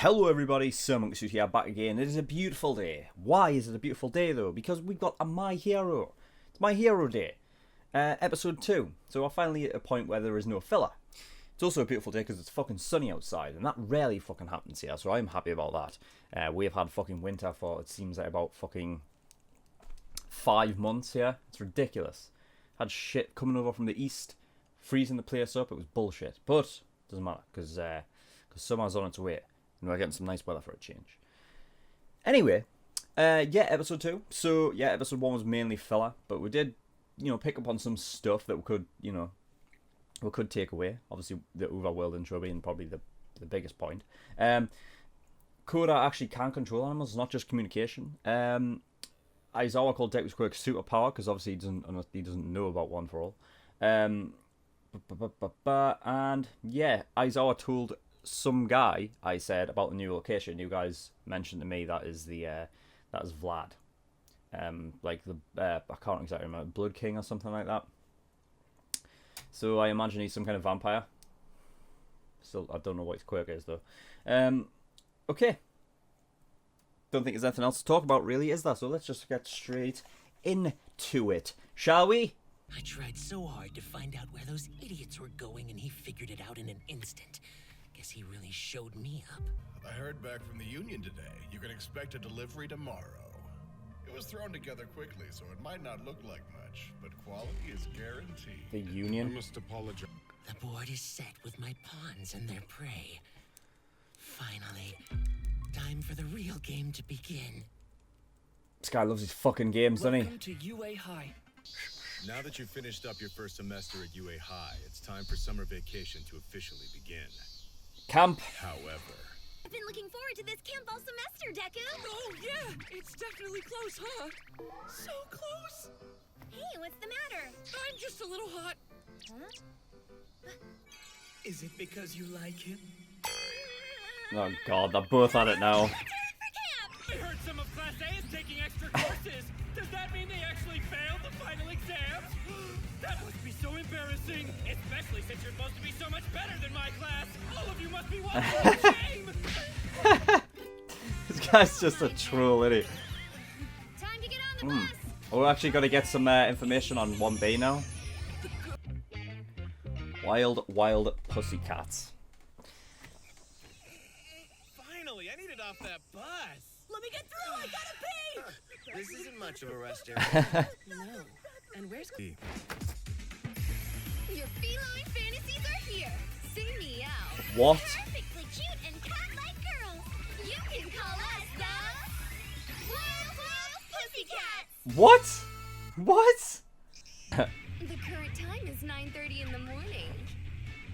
Hello everybody, SirMonkeySuit here, back again. It is a beautiful day. Why is it a beautiful day though? Because we've got a My Hero. It's My Hero Day. Episode 2. So we're finally at a point where there is no filler. It's also a beautiful day because it's fucking sunny outside, and that rarely fucking happens here, so I'm happy about that. We have had fucking winter for, it seems like, about fucking 5 months here. It's ridiculous. Had shit coming over from the east, freezing the place up. It was bullshit. But it doesn't matter, because summer's on its way. And we're getting some nice weather for a change. Anyway, yeah, episode 2. So, yeah, episode 1 was mainly filler. But we did, pick up on some stuff that we could, we could take away. Obviously, the overworld intro being probably the biggest point. Koda actually can control animals, it's not just communication. Aizawa called Deku's quirk superpower, because obviously he doesn't know about One for All. And, yeah, Aizawa told some guy, I said, about the new location. You guys mentioned to me that is Vlad. Like I can't exactly remember, Blood King or something like that. So I imagine he's some kind of vampire. Still, I don't know what his quirk is though. Okay. Don't think there's anything else to talk about really, is there? So let's just get straight into it, shall we? I tried so hard to find out where those idiots were going, and he figured it out in an instant. Guess he really showed me up. I heard back from the Union today. You can expect a delivery tomorrow. It was thrown together quickly, so it might not look like much, but quality is guaranteed. The Union? I must apologize. The board is set with my pawns and their prey. Finally, time for the real game to begin. This guy loves his fucking games, doesn't he? Welcome to UA High. Now that you've finished up your first semester at UA High, it's time for summer vacation to officially begin. Camp. However, I've been looking forward to this camp all semester, Deku. Oh yeah, it's definitely close, huh? So close. Hey, what's the matter? I'm just a little hot. Huh? Is it because you like him? Oh god, they're both at it now. I heard some of Class A is taking extra courses. Does that mean they actually failed the final exams? That must be so embarrassing, especially since you're supposed to be so much better than my class. All of you must be walking in shame. This guy's just a troll, isn't he? Time to get on the bus. We're actually going to get some information on 1B now. Wild pussycats. Finally, I needed off that bus. Let me get through. I gotta pee. This isn't much of a rest area. No. And where's Your feline fantasies are here. Sing me out. What? Perfectly cute and cat-like girls. You can call us the Wild Pussycats. What? What? The current time is 9:30 in the morning.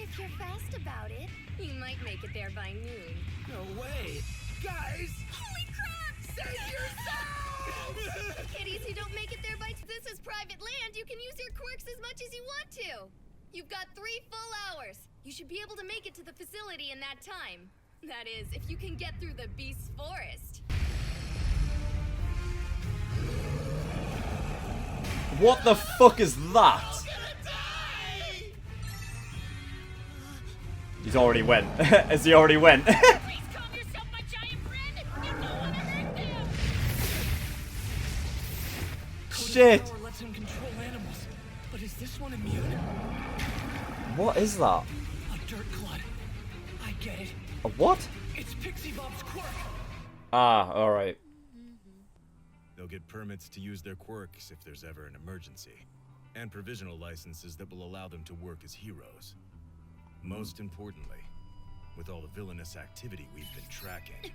If you're fast about it, you might make it there by noon. No way. Guys! Holy crap! Save yourself! Kitties who don't make it there by this is private land. You can use your quirks as much as you want to. You've got 3 full hours. You should be able to make it to the facility in that time. That is, if you can get through the Beast's Forest. What the fuck is that? He's already went. As he already went. Please calm yourself, my giant friend. You don't want to hurt them. Shit. Power lets him control animals. But is this one immune? What is that? A dirt clod. I get it. A what? It's Pixie Bob's quirk. Ah, alright. they'll get permits to use their quirks if there's ever an emergency, and provisional licenses that will allow them to work as heroes. Most importantly, with all the villainous activity we've been tracking,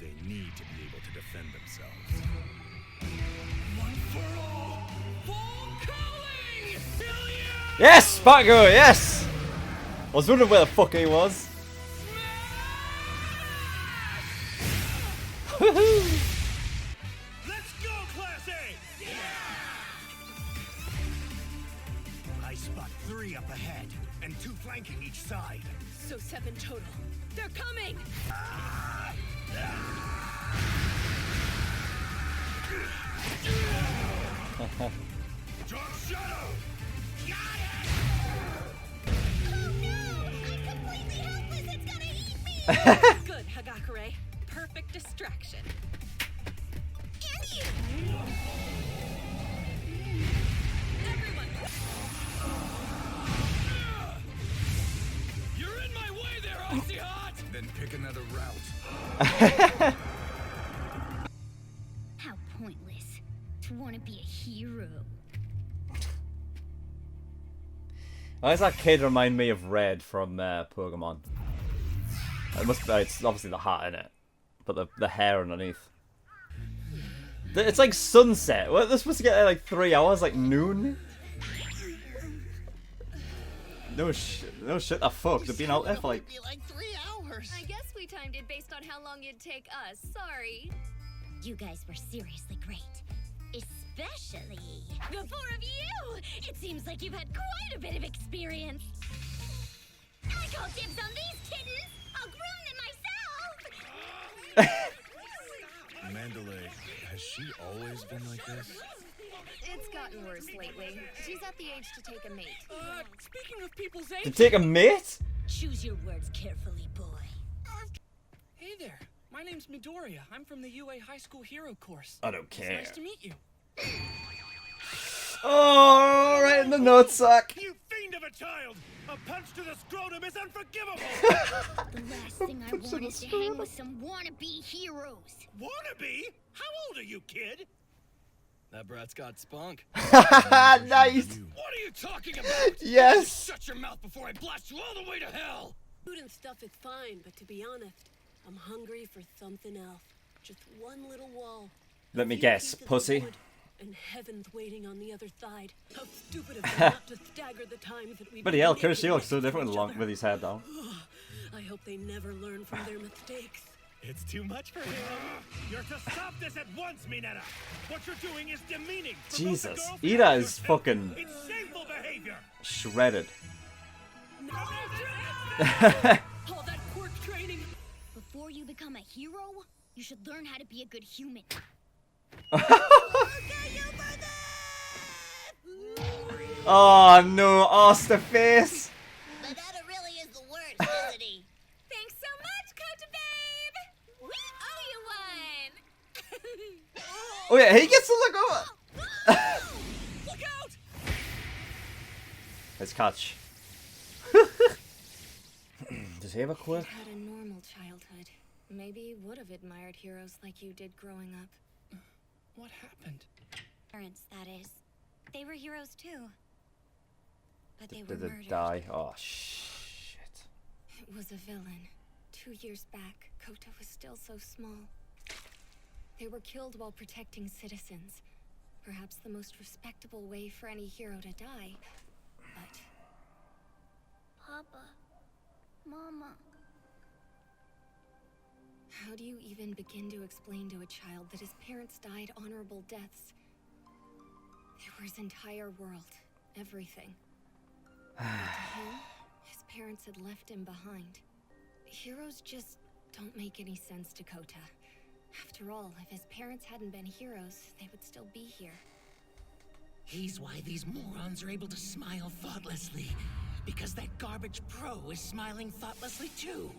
they need to be able to defend themselves. One for all, full calling! Billion! Yes, Paco, yes! I was wondering where the fuck he was. Woohoo! Let's go, Class A! Yeah! I spot 3 up ahead, and 2 flanking each side. So 7 total. They're coming! Dark Shadow! Got it! Oh no! I'm completely helpless! It's gonna eat me! Good, Hagakure. distraction. And you! Everyone, You're in my way there, Icy Hot! Then pick another route. How pointless to want to be a hero. Why does that kid remind me of Red from Pokemon? It must be, it's obviously the hat in it, but the hair underneath. It's like sunset. What, they're supposed to get there like 3 hours, like noon? No shit, the fuck? They've been out there for like... Be like 3 hours. I guess we timed it based on how long it'd take us. Sorry. You guys were seriously great. Especially the four of you! It seems like you've had quite a bit of experience. I call dibs on these kittens! I'll groom them myself! Mandalay, has she always been like this? It's gotten worse lately. She's at the age to take a mate. Speaking of people's To age... take a mate? Choose your words carefully, boy. Hey there, my name's Midoriya. I'm from the UA High School Hero course. I don't It's care. nice to meet you. Oh, right in the nutsack. You fiend of a child! A punch to the scrotum is unforgivable! The last thing I want is to hang with some wannabe heroes. Wannabe? How old are you, kid? That brat's got spunk. Nice. What are you talking about? Yes. Shut your mouth before I blast you all the way to hell! food and stuff is fine, but to be honest, I'm hungry for something else. Just one little wall. Let me A few guess, pieces of pussy. wood, and heaven's waiting on the other side. How stupid of me not to stagger the times that we've Bloody been hell, naked Kirsty looks so next to different each along other. with his hair down. I hope they never learn from their mistakes. It's too much for him. You're to stop this at once, Minetta. What you're doing is demeaning. for both the Jesus, girls and Ida is yourself. fucking It's shameful behavior. shredded. All that quirk training. Before you become a hero, you should learn how to be a good human. Oh no, arse the face. Banana really is the worst, isn't he? Thanks so much, Kota Babe. We owe you one. Oh yeah, he gets to look over. Look out! Let's catch. Does he have a quirk? Had a normal childhood. Maybe would have admired heroes like you did growing up. What happened? Parents, that is. They were heroes too. But they were Did it murdered. die? Oh shit. It was a villain. 2 years back, Kota was still so small. They were killed while protecting citizens. Perhaps the most respectable way for any hero to die. But... Papa. Mama. How do you even begin to explain to a child that his parents died honorable deaths? They were his entire world. Everything. To him, his parents had left him behind. Heroes just don't make any sense to Kota. After all, if his parents hadn't been heroes, they would still be here. He's why these morons are able to smile thoughtlessly. Because that garbage pro is smiling thoughtlessly too.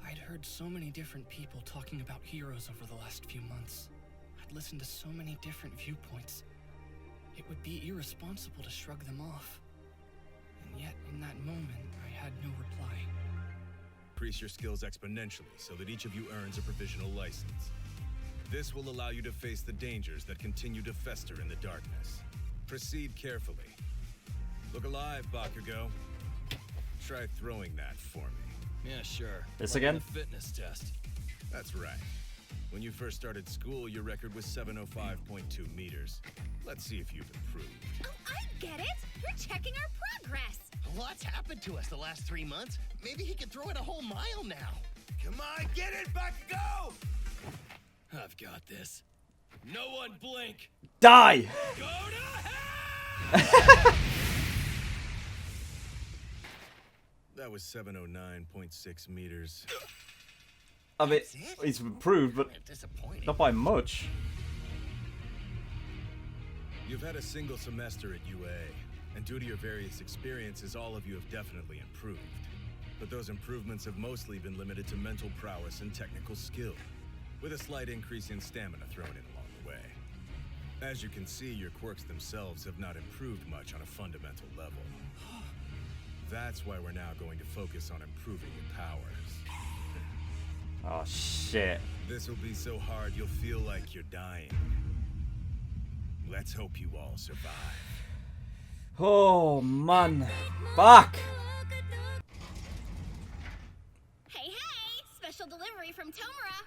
I'd heard so many different people talking about heroes over the last few months. I'd listened to so many different viewpoints. It would be irresponsible to shrug them off. And yet, in that moment, I had no reply. Increase your skills exponentially so that each of you earns a provisional license. This will allow you to face the dangers that continue to fester in the darkness. Proceed carefully. Look alive, Bakugo. Try throwing that for me. Yeah, sure. This Like again? a fitness test. That's right. When you first started school, your record was 705.2 meters. Let's see if you've improved. Oh, I get it! We're checking our progress! Lots happened to us the last 3 months. Maybe he can throw it a whole mile now. Come on, get it, Bakugo! I've got this. No one blink. Die! Go to hell! That was 709.6 meters. I mean, That's it? it's improved, but Disappointing. not by much. You've had a single semester at UA, and due to your various experiences, all of you have definitely improved. But those improvements have mostly been limited to mental prowess and technical skill. with a slight increase in stamina thrown in along the way. As you can see, your quirks themselves have not improved much on a fundamental level. That's why we're now going to focus on improving your powers. Oh shit. This will be so hard you'll feel like you're dying. Let's hope you all survive. Oh man. Back! Hey, special delivery from Tomura.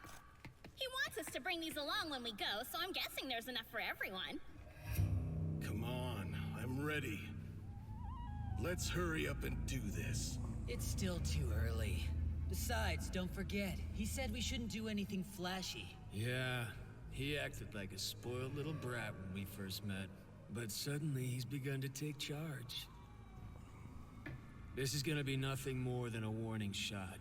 He wants us to bring these along when we go, so I'm guessing there's enough for everyone. Come on, I'm ready. Let's hurry up and do this. It's still too early. Besides, don't forget, he said we shouldn't do anything flashy. Yeah, he acted like a spoiled little brat when we first met. But suddenly he's begun to take charge. This is gonna be nothing more than a warning shot.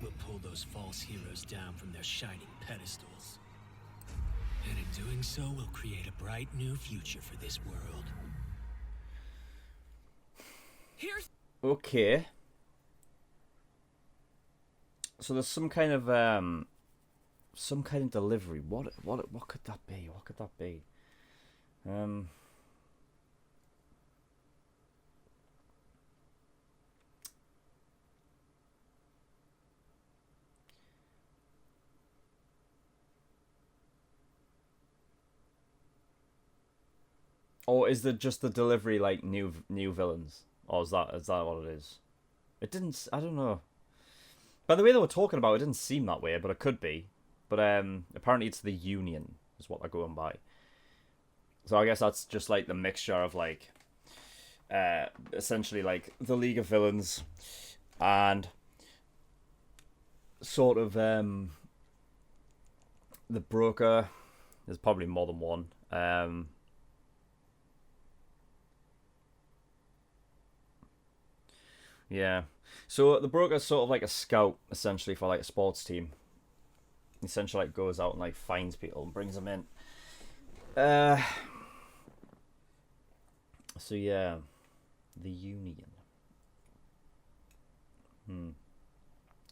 We'll pull those false heroes down from their shining pedestals. And in doing so, we'll create a bright new future for this world. Here's Okay. So there's some kind of delivery. What could that be? What could that be? Or is it just the delivery like new villains? Or is that what it is? It didn't. I don't know. By the way they were talking about, it didn't seem that way, but it could be. But apparently it's the Union is what they're going by. So I guess that's just like the mixture of like, essentially like the League of Villains, and sort of the Broker. There's probably more than one. Yeah. So the Broker's sort of like a scout, essentially, for like a sports team. He essentially like goes out and like finds people and brings them in. So yeah, the Union.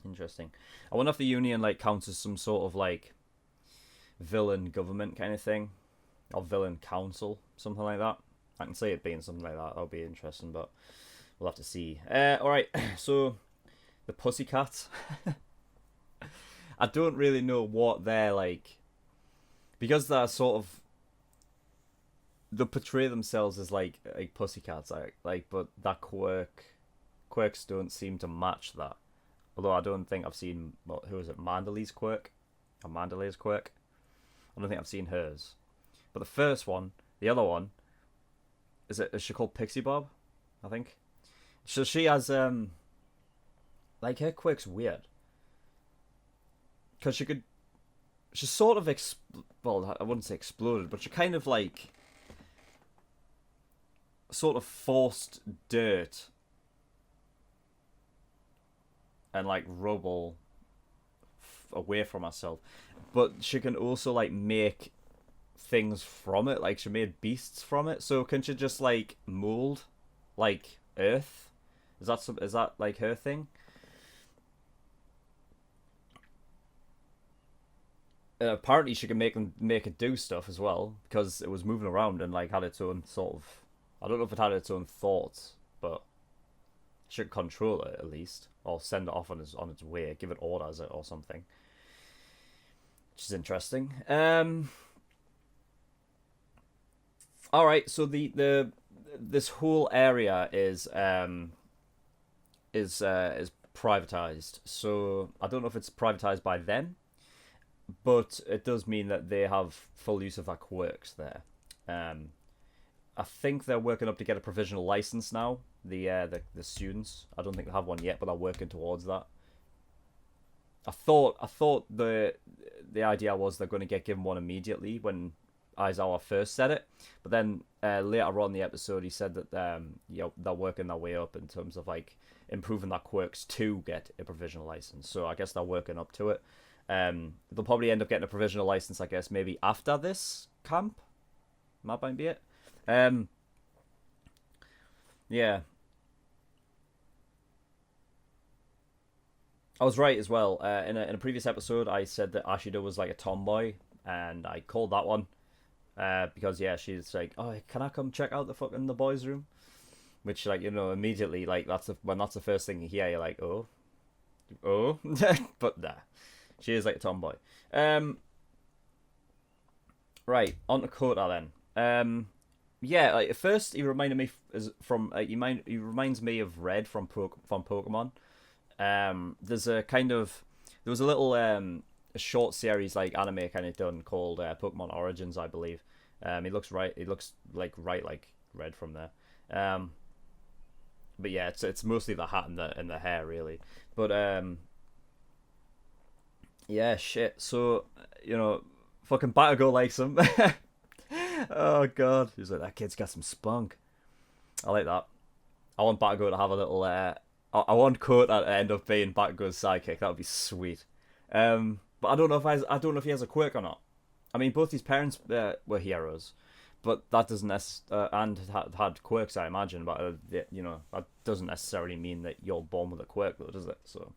Interesting. I wonder if the Union like counts as some sort of like villain government kind of thing, or villain council, something like that. I can see it being something like that. That'll be interesting, but we'll have to see. Alright, so the Pussycats. I don't really know what they're like, because they're sort of, they portray themselves as like pussycats, like, but that quirks don't seem to match that. Although I don't think I've seen, well, who is it, Mandalay's quirk? Or Mandalay's quirk? I don't think I've seen hers. But the first one, the other one, is she called Pixie Bob? I think. So she has, like, her quirk's weird. Because she sort of, well, I wouldn't say exploded, but she kind of, like, sort of forced dirt and, like, rubble away from herself. But she can also, like, make things from it. Like, she made beasts from it. So can she just, like, mold, like, earth? Is that like her thing? Apparently she can make it do stuff as well, because it was moving around and like had its own sort of, I don't know if it had its own thoughts, but she could control it at least, or send it off on its way, give it orders or something, which is interesting. All right, so this whole area is privatized. So I don't know if it's privatized by them, but it does mean that they have full use of their quirks there. I think they're working up to get a provisional license now. The students. I don't think they have one yet, but they're working towards that. I thought the idea was they're going to get given one immediately when Aizawa first said it, but then later on in the episode he said that they're working their way up in terms of like improving their quirks to get a provisional license. So I guess they're working up to it. They'll probably end up getting a provisional license, I guess, maybe after this camp. That might be it. Yeah. I was right as well. In a previous episode, I said that Ashida was like a tomboy, and I called that one. Because yeah, she's like, oh, can I come check out the boys' room? Which, like, you know, immediately, like, when that's the first thing you hear, you're like, oh, but nah, she is like a tomboy. Right, on to Kota then. Yeah, like at first he reminded me he reminds me of Red from Pokemon. There was a little a short series like anime kind of done called Pokemon Origins, I believe. He looks like Red from there. But yeah, it's mostly the hat and the hair really. But yeah, shit. So you know, fucking Batago likes him. Oh god, he's like, that kid's got some spunk. I like that. I want Batago to have a little. I want Kota to end up being Batago's sidekick. That would be sweet. But I don't know if he has a quirk or not. I mean, both his parents were heroes, but that doesn't and had quirks, I imagine. But you know, that doesn't necessarily mean that you're born with a quirk, though, does it? So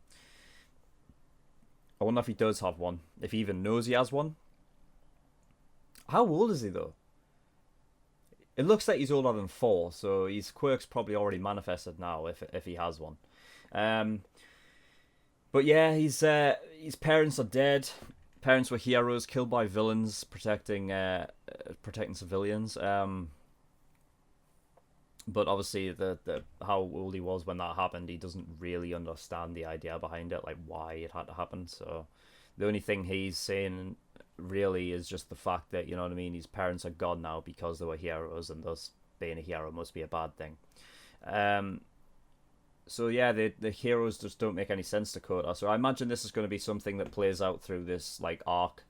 I wonder if he does have one. If he even knows he has one. How old is he though? It looks like he's older than 4, so his quirk's probably already manifested now if he has one. But yeah, his parents are dead. Parents were heroes, killed by villains, protecting civilians. But obviously, the how old he was when that happened, he doesn't really understand the idea behind it, like why it had to happen. So the only thing he's saying really is just the fact that, you know what I mean, his parents are gone now because they were heroes, and thus being a hero must be a bad thing. So yeah, the heroes just don't make any sense to Kota. So I imagine this is going to be something that plays out through this like arc.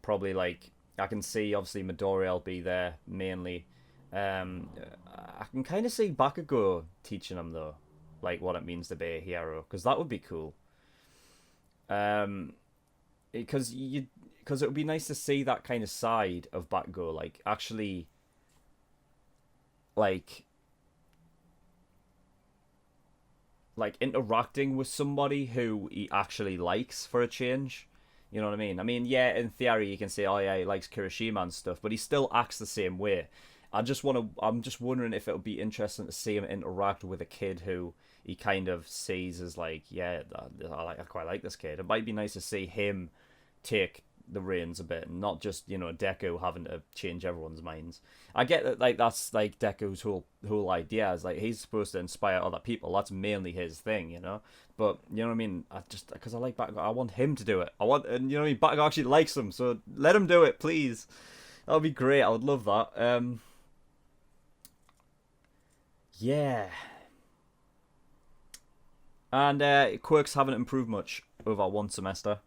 Probably like I can see obviously Midoriya will be there mainly. I can kind of see Bakugo teaching him though, like what it means to be a hero, because that would be cool. Because it would be nice to see that kind of side of Bakugo, like actually, like interacting with somebody who he actually likes for a change. You know what I mean? I mean, yeah, in theory you can say, oh yeah, he likes Kirishima and stuff, but he still acts the same way. I'm just wondering if it would be interesting to see him interact with a kid who he kind of sees as like, yeah, I quite like this kid. It might be nice to see him take the reins a bit, and not just, you know, Deku having to change everyone's minds. I get that, like, that's like Deku's whole idea is like he's supposed to inspire other people. That's mainly his thing, you know. But you know what I mean. I just because I like Bakugo, I want him to do it. And you know what I mean. Bakugo actually likes him, so let him do it, please. That would be great. I would love that. Yeah. And quirks haven't improved much over one semester,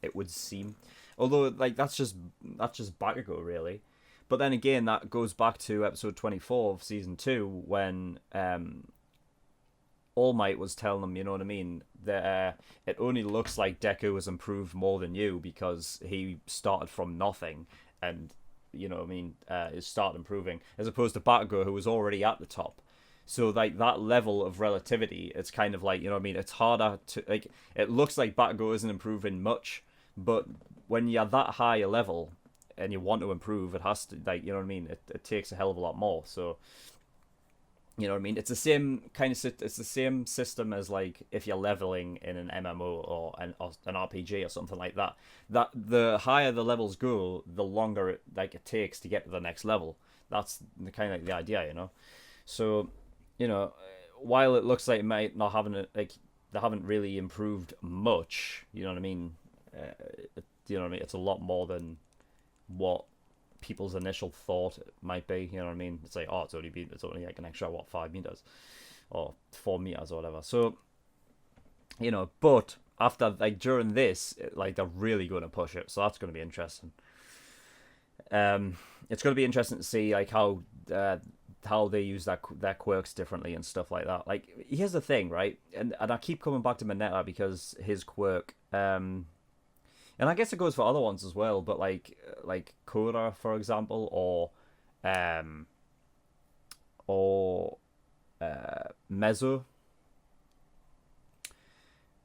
it would seem. Although, like, that's just Bakugo, really. But then again, that goes back to episode 24 of season 2, when All Might was telling them, you know what I mean, that it only looks like Deku has improved more than you because he started from nothing and, you know what I mean, is started improving, as opposed to Bakugo, who was already at the top. So, like, that level of relativity, it's kind of like, you know what I mean, it's harder to, like, it looks like Bakugo isn't improving much, but when you're that high a level and you want to improve, it has to, like, you know what I mean, it takes a hell of a lot more. So, you know what I mean, it's the same kind of, it's the same system as, like, if you're leveling in an MMO or an RPG or something like that. That the higher the levels go, the longer it takes to get to the next level. That's the kind of the idea, you know. So, you know, while it looks like it might not having it, like, they haven't really improved much, you know what I mean. You know what I mean? It's a lot more than what people's initial thought it might be. You know what I mean? It's like, oh, it's only like an extra 5 meters or 4 meters or whatever. So, you know, but after, like, during this, like, they're really going to push it. So that's going to be interesting. It's going to be interesting to see, like, how they use their quirks differently and stuff like that. Like, here's the thing, right? And I keep coming back to Mineta because his quirk, and I guess it goes for other ones as well, but like Korra, for example, or Mezzo.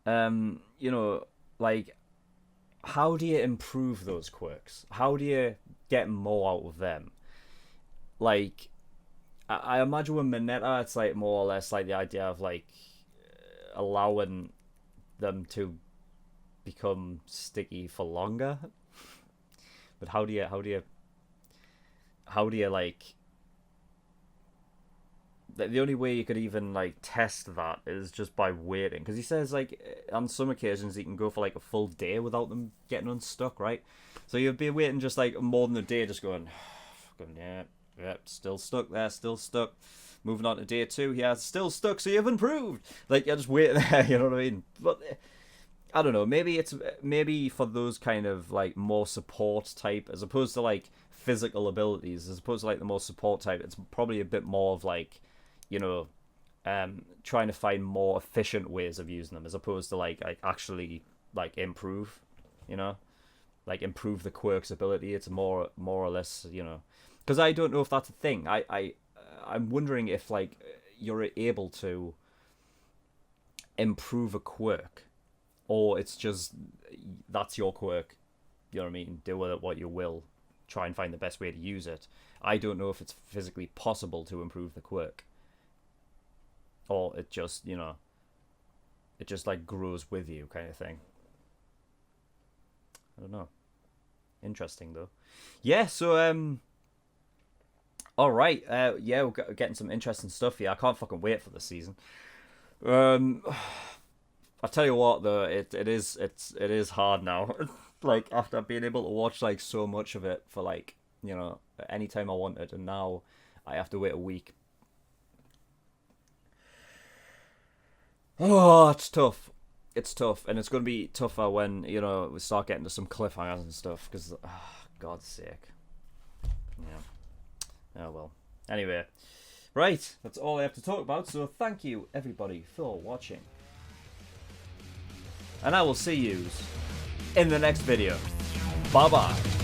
you know, like, how do you improve those quirks? How do you get more out of them? Like, I imagine with Mineta, it's like more or less like the idea of like allowing them to become sticky for longer. But how do you like, the only way you could even like test that is just by waiting, because he says like on some occasions he can go for like a full day without them getting unstuck, right? So you'd be waiting just like more than a day, just going, fucking yeah, still stuck there, still stuck. Moving on to day 2, yeah, still stuck, so you've improved. Like, you're just waiting there, you know what I mean? But I don't know, maybe for those kind of like more support type, as opposed to like physical abilities, as opposed to like the more support type, it's probably a bit more of like, you know, trying to find more efficient ways of using them, as opposed to like actually like improve, you know, like improve the quirk's ability. It's more or less, you know, because I don't know if that's a thing. I'm wondering if like you're able to improve a quirk, or it's just that's your quirk, you know what I mean, do with it what you will, try and find the best way to use it. I don't know if it's physically possible to improve the quirk, or it just, you know, it just like grows with you kind of thing. I don't know. Interesting though. Yeah, so all right, yeah, we're getting some interesting stuff here. I can't fucking wait for this season. I tell you what, though, it is hard now. Like, after being able to watch like so much of it for like, you know, any time I wanted, and now I have to wait a week. Oh, it's tough. It's tough, and it's going to be tougher when, you know, we start getting to some cliffhangers and stuff. Because, God's sake. Yeah. Oh well. Anyway, right, that's all I have to talk about, so thank you everybody for watching. And I will see you in the next video. Bye bye.